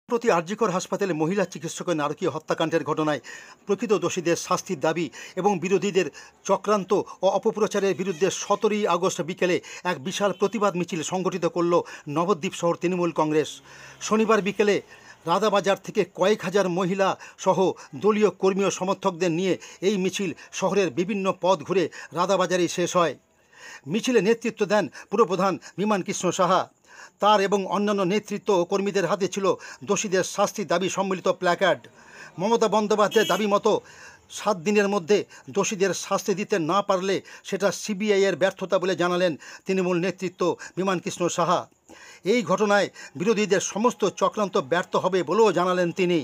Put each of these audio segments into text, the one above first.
প্রতি আরজিকর হাসপাতালে মহিলা চিকিৎসকের নারকীয় হত্যাকাণ্ডের ঘটনায় প্রকৃত দোষীদের শাস্তির দাবি এবং বিরোধীদের চক্রান্ত ও অপপ্রচারের বিরুদ্ধে 17ই আগস্ট বিকেলে এক বিশাল প্রতিবাদ মিছিল সংগঠিত করল নবদ্বীপ শহর তৃণমূল কংগ্রেস। শনিবার বিকেলে রাধাবাজার থেকে কয়েক হাজার মহিলা সহ দলীয় কর্মী ও সমর্থকদের নিয়ে এই মিছিল শহরের বিভিন্ন পথ ঘুরে রাধাবাজারেই শেষ হয়। মিছিলে নেতৃত্ব দেন পুরপ্রধান বিমান কৃষ্ণ সাহা। তার এবং অন্যান্য নেতৃত্ব ও কর্মীদের হাতে ছিল দোষীদের শাস্তির দাবি সম্মিলিত প্ল্যাকার্ড। মমতা বন্দ্যোপাধ্যায়ের দাবি মতো 7 দিনের মধ্যে দোষীদের শাস্তি দিতে না পারলে সেটা সিবিআইয়ের ব্যর্থতা বলে জানালেন তৃণমূল নেতৃত্ব বিমান কৃষ্ণ সাহা। এই ঘটনায় বিরোধীদের সমস্ত চক্রান্ত ব্যর্থ হবে বলেও জানালেন তিনি।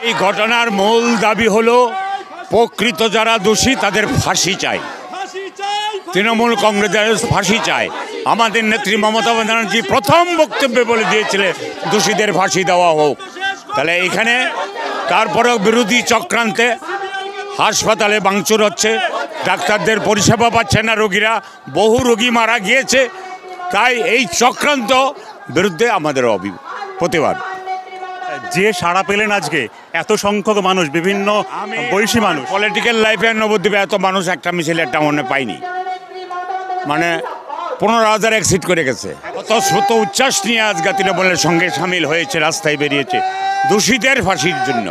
এই ঘটনার মূল দাবি হলো প্রকৃত যারা দোষী তাদের ফাঁসি চাই। তৃণমূল কংগ্রেসের ফাঁসি চায়। আমাদের নেত্রী মমতা ব্যানার্জি প্রথম বক্তব্যে বলে দিয়েছিলেন দোষীদের ফাঁসি দেওয়া হোক। তাহলে এখানে তারপরেও বিরোধী চক্রান্তে হাসপাতালে ভাঙচুর হচ্ছে, ডাক্তারদের পরিষেবা পাচ্ছে না রোগীরা, বহু রোগী মারা গিয়েছে। তাই এই চক্রান্ত বিরুদ্ধে আমাদের প্রতিবাদ। যে সাড়া পেলেন আজকে এত সংখ্যক মানুষ, বিভিন্ন বয়সী মানুষ, পলিটিক্যাল লাইফে নবদ্বীপে এত মানুষ একটা মিছিল একটা মনে পাইনি। মানে 15,000 এক্সিট করে গেছে। কত শ্রুত উচ্ছ্বাস নিয়ে আজকে তৃণমূলের সঙ্গে সামিল হয়েছে, রাস্তায় বেরিয়েছে দোষীদের ফাঁসির জন্য।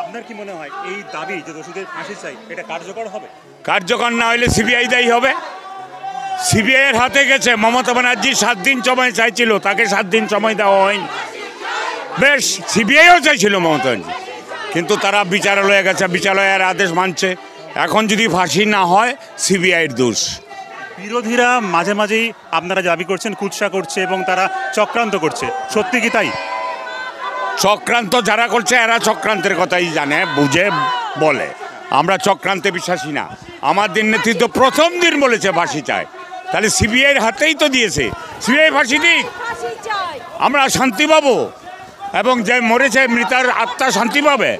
আপনার কি মনে হয় এই দাবি যে দোষীদের ফাঁসি চাই এটা কার্যকর হবে? কার্যকর না হলে সিবিআই দায়ী হবে। সিবিআইয়ের হাতে গেছে। মমতা ব্যানার্জি 7 দিন সময় চাইছিল, তাকে 7 দিন সময় দেওয়া হয়নি। বেশ, সিবিআইও চাইছিল মমতা ব্যানার্জি, কিন্তু তারা বিচারালয়ে গেছে, বিচারালয়ের আদেশ মানছে। এখন যদি ফাঁসি না হয় সিবিআইয়ের দোষ। বিরোধীরা মাঝে মাঝেই আপনারা দাবি করছেন কুৎসা করছে এবং তারা চক্রান্ত করছে, সত্যি কি তাই? চক্রান্ত যারা করছে এরা চক্রান্তের কথাই জানে, বুঝে বলে। আমরা চক্রান্তে বিশ্বাসী না। আমাদের নেতৃত্ব প্রথম দিন বলেছে ফাঁসি চায়, তাহলে সিবিআইয়ের হাতেই তো দিয়েছে। সিবিআই ফাঁসি দিক, আমরা শান্তি পাবো এবং যে মরেছে মৃতার আত্মা শান্তি পাবে।